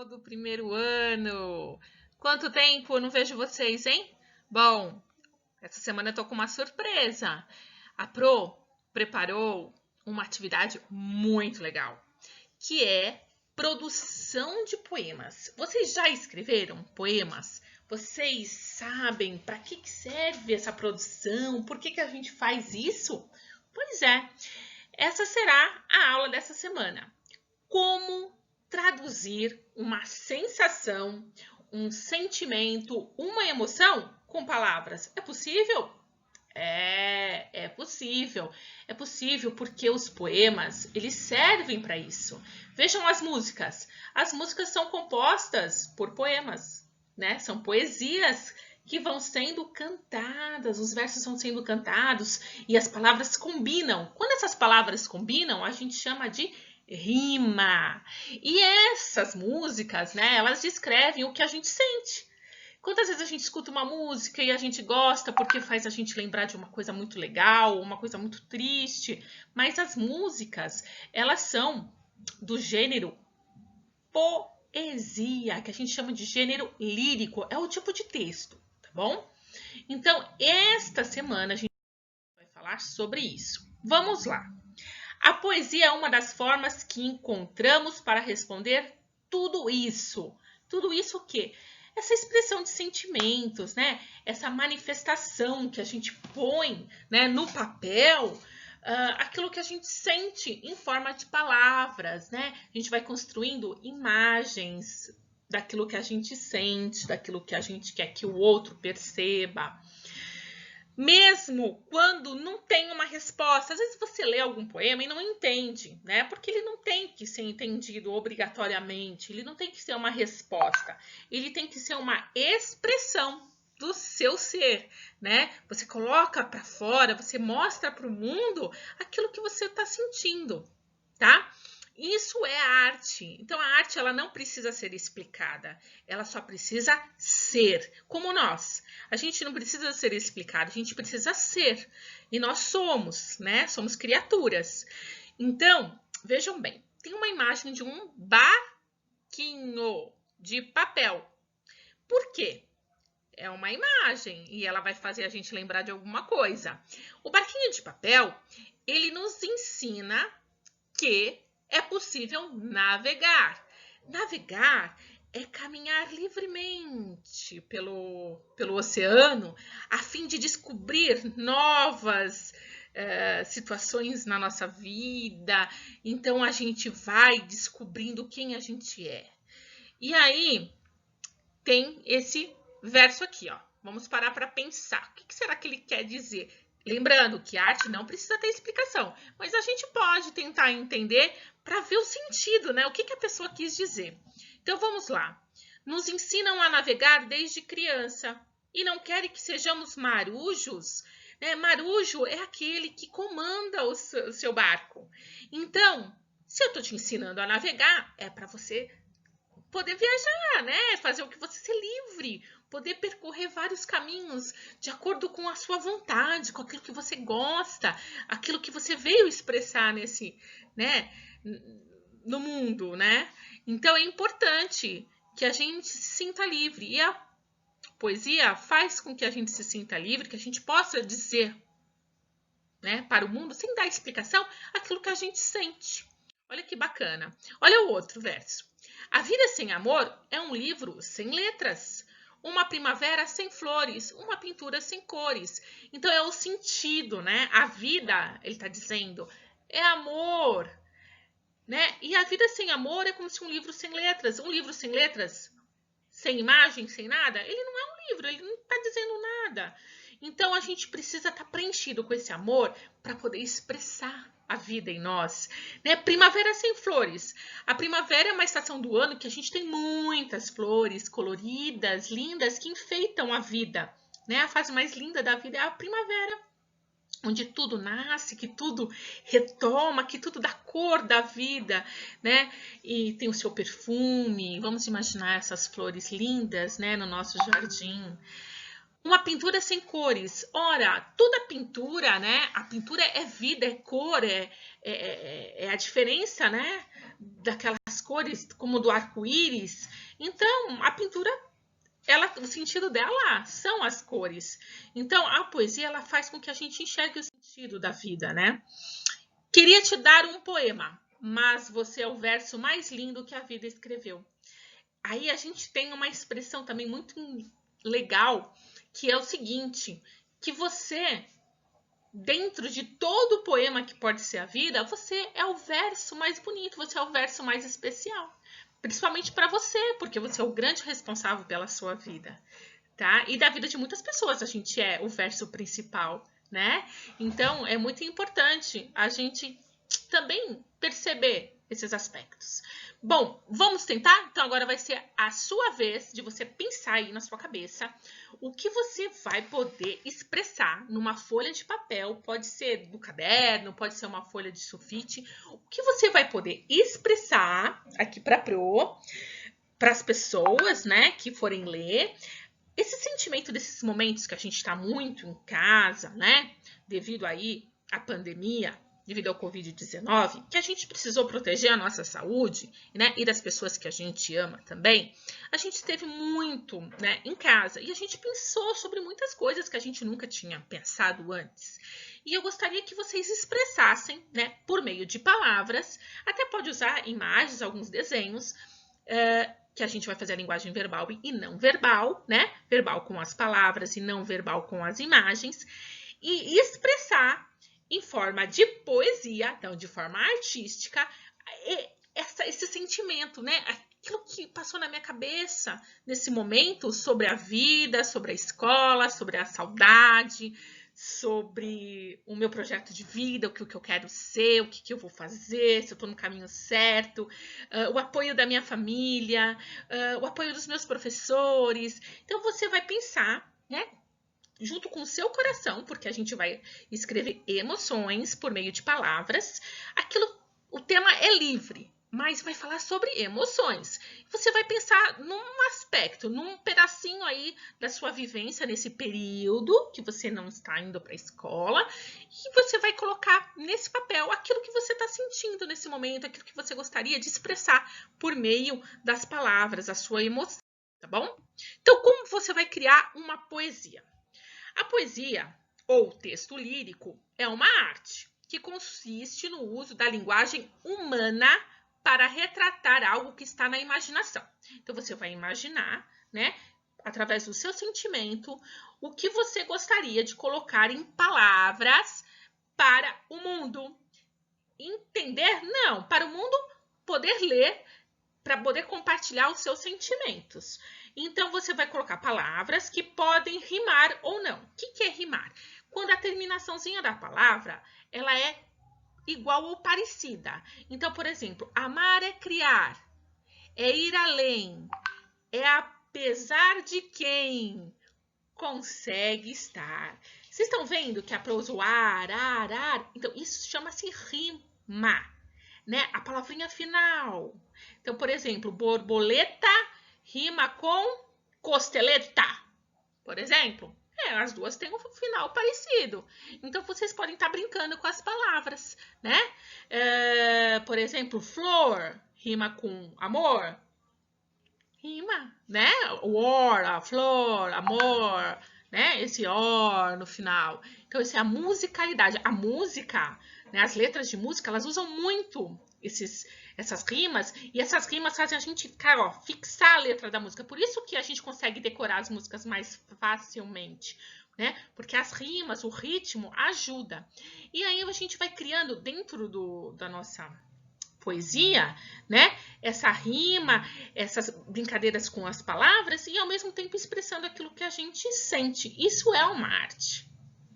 pessoal do primeiro ano! Quanto tempo eu não vejo vocês, hein? Bom, essa semana eu tô com uma surpresa. A Pro preparou uma atividade muito legal, que é produção de poemas. Vocês já escreveram poemas? Vocês sabem para que serve essa produção? Por que a gente faz isso? Pois é, essa será a aula dessa semana. Como traduzir uma sensação, um sentimento, uma emoção com palavras? É possível? É possível. É possível porque os poemas, eles servem para isso. Vejam as músicas. As músicas são compostas por poemas, né? São poesias que vão sendo cantadas, os versos vão sendo cantados e as palavras combinam. Quando essas palavras combinam, a gente chama de rima. E essas músicas, né, elas descrevem o que a gente sente. Quantas vezes a gente escuta uma música e a gente gosta porque faz a gente lembrar de uma coisa muito legal, uma coisa muito triste, mas as músicas, elas são do gênero poesia, que a gente chama de gênero lírico, é o tipo de texto, tá bom? Então, esta semana a gente vai falar sobre isso. Vamos lá. A poesia é uma das formas que encontramos para responder tudo isso. Tudo isso o quê? Essa expressão de sentimentos, né? Essa manifestação que a gente põe, né, no papel, aquilo que a gente sente em forma de palavras, né? A gente vai construindo imagens daquilo que a gente sente, daquilo que a gente quer que o outro perceba. Mesmo quando não tem uma resposta, às vezes você lê algum poema e não entende, né? Porque ele não tem que ser entendido obrigatoriamente, ele não tem que ser uma resposta, ele tem que ser uma expressão do seu ser, né? Você coloca para fora, você mostra para o mundo aquilo que você está sentindo, tá? Isso é arte. Então, a arte ela não precisa ser explicada, ela só precisa ser, como nós. A gente não precisa ser explicado, a gente precisa ser. E nós somos, né? Somos criaturas. Então, vejam bem, tem uma imagem de um barquinho de papel. Por quê? É uma imagem e ela vai fazer a gente lembrar de alguma coisa. O barquinho de papel, ele nos ensina que é possível navegar. Navegar é caminhar livremente pelo oceano a fim de descobrir novas situações na nossa vida. Então, a gente vai descobrindo quem a gente é. E aí, tem esse verso aqui, ó. Vamos parar para pensar. O que será que ele quer dizer? Lembrando que a arte não precisa ter explicação, mas a gente pode tentar entender para ver o sentido, né? O que a pessoa quis dizer. Então, vamos lá. Nos ensinam a navegar desde criança e não querem que sejamos marujos, né? Marujo é aquele que comanda o seu barco. Então, se eu estou te ensinando a navegar, é para você poder viajar, né? Fazer o que você ser livre, poder percorrer vários caminhos de acordo com a sua vontade, com aquilo que você gosta, aquilo que você veio expressar nesse, né, no mundo, né? Então é importante que a gente se sinta livre. E a poesia faz com que a gente se sinta livre, que a gente possa dizer, né, para o mundo, sem dar explicação, aquilo que a gente sente. Olha que bacana. Olha o outro verso. A Vida Sem Amor é um livro sem letras, uma primavera sem flores, uma pintura sem cores. Então é o sentido, né? A vida, ele está dizendo, é amor, né? E a vida sem amor é como se um livro sem letras. Um livro sem letras, sem imagem, sem nada, ele não é um livro, ele não está dizendo nada. Então a gente precisa estar preenchido com esse amor para poder expressar a vida em nós, né? Primavera sem flores. A primavera é uma estação do ano que a gente tem muitas flores coloridas, lindas, que enfeitam a vida, né? A fase mais linda da vida é a primavera, onde tudo nasce, que tudo retoma, que tudo dá cor da vida, né? E tem o seu perfume. Vamos imaginar essas flores lindas, né, no nosso jardim. Uma pintura sem cores. Ora, toda pintura, né? A pintura é vida, é cor, é a diferença, né? Daquelas as cores como do arco-íris. Então, a pintura, o sentido dela são as cores. Então, a poesia, ela faz com que a gente enxergue o sentido da vida, né? Queria te dar um poema, mas você é o verso mais lindo que a vida escreveu. Aí a gente tem uma expressão também muito legal, que é o seguinte, que você, dentro de todo o poema que pode ser a vida, você é o verso mais bonito, você é o verso mais especial. Principalmente para você, porque você é o grande responsável pela sua vida, tá? E da vida de muitas pessoas, a gente é o verso principal, né? Então, é muito importante a gente também perceber esses aspectos. Bom, vamos tentar? Então, agora vai ser a sua vez de você pensar aí na sua cabeça o que você vai poder expressar numa folha de papel, pode ser do caderno, pode ser uma folha de sulfite, o que você vai poder expressar aqui para as pessoas, né, que forem ler, esse sentimento desses momentos que a gente está muito em casa, né, devido aí à pandemia, devido ao Covid-19, que a gente precisou proteger a nossa saúde, né, e das pessoas que a gente ama também, a gente esteve muito, né, em casa e a gente pensou sobre muitas coisas que a gente nunca tinha pensado antes. E eu gostaria que vocês expressassem, né, por meio de palavras, até pode usar imagens, alguns desenhos, que a gente vai fazer a linguagem verbal e não verbal, né? Verbal com as palavras e não verbal com as imagens, e expressar em forma de poesia, então de forma artística, esse sentimento, né? Aquilo que passou na minha cabeça nesse momento sobre a vida, sobre a escola, sobre a saudade, sobre o meu projeto de vida, o que eu quero ser, o que eu vou fazer, se eu estou no caminho certo, o apoio da minha família, o apoio dos meus professores. Então, você vai pensar, né, junto com o seu coração, porque a gente vai escrever emoções por meio de palavras. O tema é livre, mas vai falar sobre emoções. Você vai pensar num aspecto, num pedacinho aí da sua vivência nesse período que você não está indo para a escola, e você vai colocar nesse papel aquilo que você está sentindo nesse momento, aquilo que você gostaria de expressar por meio das palavras, a sua emoção, tá bom? Então, como você vai criar uma poesia? A poesia, ou texto lírico, é uma arte que consiste no uso da linguagem humana para retratar algo que está na imaginação. Então, você vai imaginar, né, através do seu sentimento, o que você gostaria de colocar em palavras para o mundo entender, não, para o mundo poder ler, para poder compartilhar os seus sentimentos. Então, você vai colocar palavras que podem rimar ou não. O que é rimar? Quando a terminaçãozinha da palavra, ela é igual ou parecida. Então, por exemplo, amar é criar, é ir além, é apesar de quem consegue estar. Vocês estão vendo que a prosa ar, então isso chama-se rima, né? A palavrinha final. Então, por exemplo, borboleta rima com costeleta, por exemplo. As duas têm um final parecido. Então, vocês podem estar brincando com as palavras, né? Por exemplo, flor rima com amor. Rima, né? O or, a flor, amor, né? Esse or no final. Então, isso é a musicalidade. A música, né? As letras de música, elas usam muito essas rimas, e essas rimas fazem a gente, cara, ó, fixar a letra da música. Por isso que a gente consegue decorar as músicas mais facilmente, né? Porque as rimas, o ritmo ajuda. E aí a gente vai criando dentro da nossa poesia, né? Essa rima, essas brincadeiras com as palavras e ao mesmo tempo expressando aquilo que a gente sente. Isso é uma arte,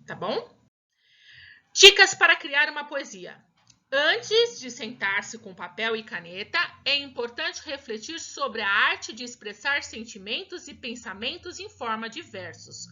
tá bom? Dicas para criar uma poesia. Antes de sentar-se com papel e caneta, é importante refletir sobre a arte de expressar sentimentos e pensamentos em forma de versos.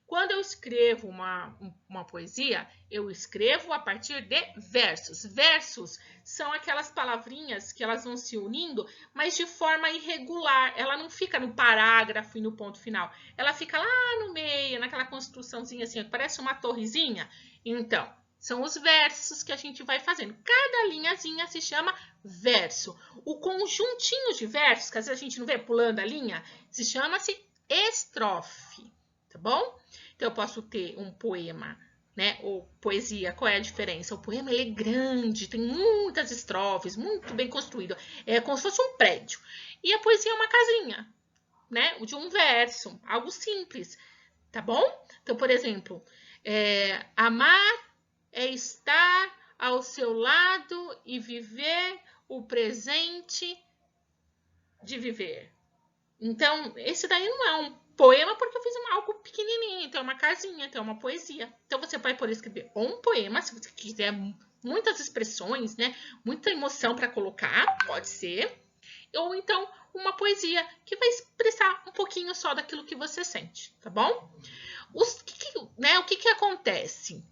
Quando eu escrevo uma poesia, eu escrevo a partir de versos. Versos são aquelas palavrinhas que elas vão se unindo, mas de forma irregular. Ela não fica no parágrafo e no ponto final. Ela fica lá no meio, naquela construçãozinha assim, parece uma torrezinha. Então, são os versos que a gente vai fazendo. Cada linhazinha se chama verso. O conjuntinho de versos, que às vezes a gente não vê pulando a linha, se chama-se estrofe, tá bom? Então, eu posso ter um poema, né? Ou poesia, qual é a diferença? O poema, ele é grande, tem muitas estrofes, muito bem construído. É como se fosse um prédio. E a poesia é uma casinha, né? De um verso, algo simples, tá bom? Então, por exemplo, amar é estar ao seu lado e viver o presente de viver. Então, esse daí não é um poema porque eu fiz algo pequenininho, então é uma casinha, então é uma poesia. Então, você vai poder escrever um poema, se você quiser muitas expressões, né? Muita emoção para colocar, pode ser. Ou então, uma poesia que vai expressar um pouquinho só daquilo que você sente, tá bom? O que acontece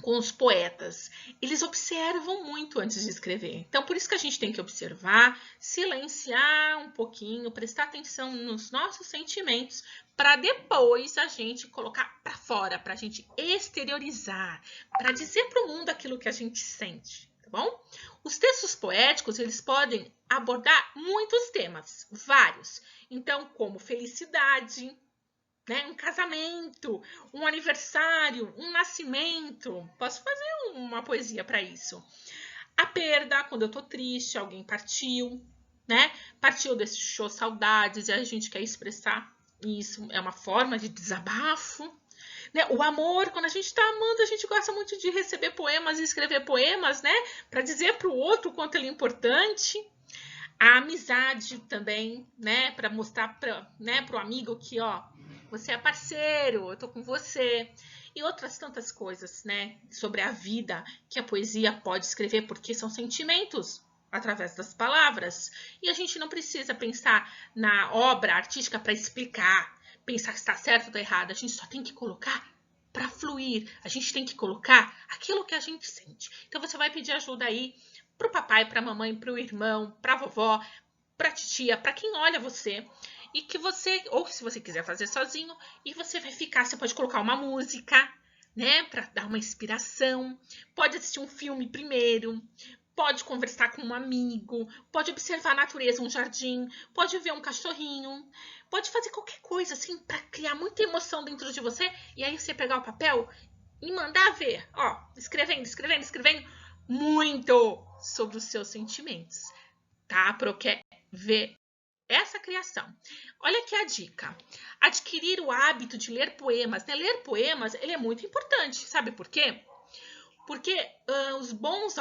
com os poetas? Eles observam muito antes de escrever. Então, por isso que a gente tem que observar, silenciar um pouquinho, prestar atenção nos nossos sentimentos, para depois a gente colocar para fora, para a gente exteriorizar, para dizer para o mundo aquilo que a gente sente, tá bom? Os textos poéticos, eles podem abordar muitos temas, vários. Então, como felicidade, né? Um casamento, um aniversário, um nascimento. Posso fazer uma poesia para isso. A perda, quando eu tô triste, alguém partiu, né? Partiu, deixou saudades e a gente quer expressar isso. É uma forma de desabafo. Né? O amor, quando a gente tá amando, a gente gosta muito de receber poemas e escrever poemas, né? Para dizer para o outro o quanto ele é importante. A amizade também, né? Para mostrar pro amigo que, ó, você é parceiro, eu tô com você. E outras tantas coisas, né? Sobre a vida que a poesia pode escrever, porque são sentimentos através das palavras. E a gente não precisa pensar na obra artística para explicar, pensar se está certo ou está errado. A gente só tem que colocar para fluir. A gente tem que colocar aquilo que a gente sente. Então, você vai pedir ajuda aí pro papai, pra mamãe, pro irmão, pra vovó, pra titia, pra quem olha você. E que você, ou se você quiser fazer sozinho, e você vai ficar, você pode colocar uma música, né, pra dar uma inspiração. Pode assistir um filme primeiro, pode conversar com um amigo, pode observar a natureza, um jardim, pode ver um cachorrinho, pode fazer qualquer coisa, assim, pra criar muita emoção dentro de você. E aí você pegar o papel e mandar ver, ó, escrevendo, escrevendo, escrevendo muito sobre os seus sentimentos, tá? Para eu ver essa criação. Olha aqui a dica. Adquirir o hábito de ler poemas, né? Ler poemas, ele é muito importante, sabe por quê? Porque os bons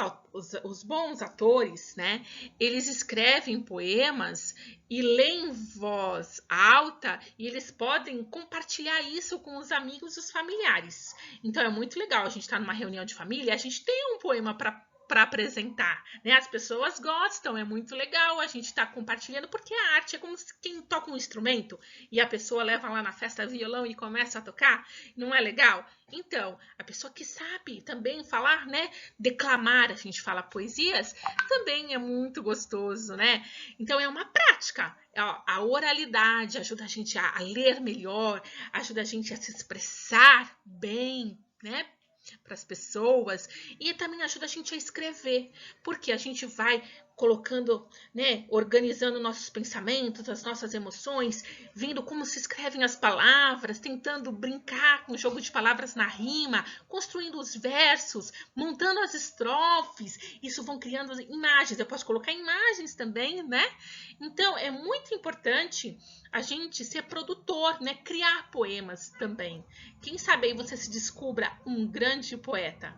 atores, né? Eles escrevem poemas e leem em voz alta e eles podem compartilhar isso com os amigos e os familiares. Então é muito legal. A gente está numa reunião de família, a gente tem um poema para apresentar, né? As pessoas gostam, é muito legal a gente estar compartilhando, porque a arte é como quem toca um instrumento e a pessoa leva lá na festa violão e começa a tocar, não é legal? Então, a pessoa que sabe também falar, né? Declamar, a gente fala poesias, também é muito gostoso, né? Então, é uma prática. A oralidade ajuda a gente a ler melhor, ajuda a gente a se expressar bem, né? Para as pessoas, e também ajuda a gente a escrever, porque a gente vai colocando, né, organizando nossos pensamentos, as nossas emoções, vendo como se escrevem as palavras, tentando brincar com o jogo de palavras na rima, construindo os versos, montando as estrofes. Isso vão criando imagens. Eu posso colocar imagens também, né? Então, é muito importante a gente ser produtor, né? Criar poemas também. Quem sabe aí você se descubra um grande poeta.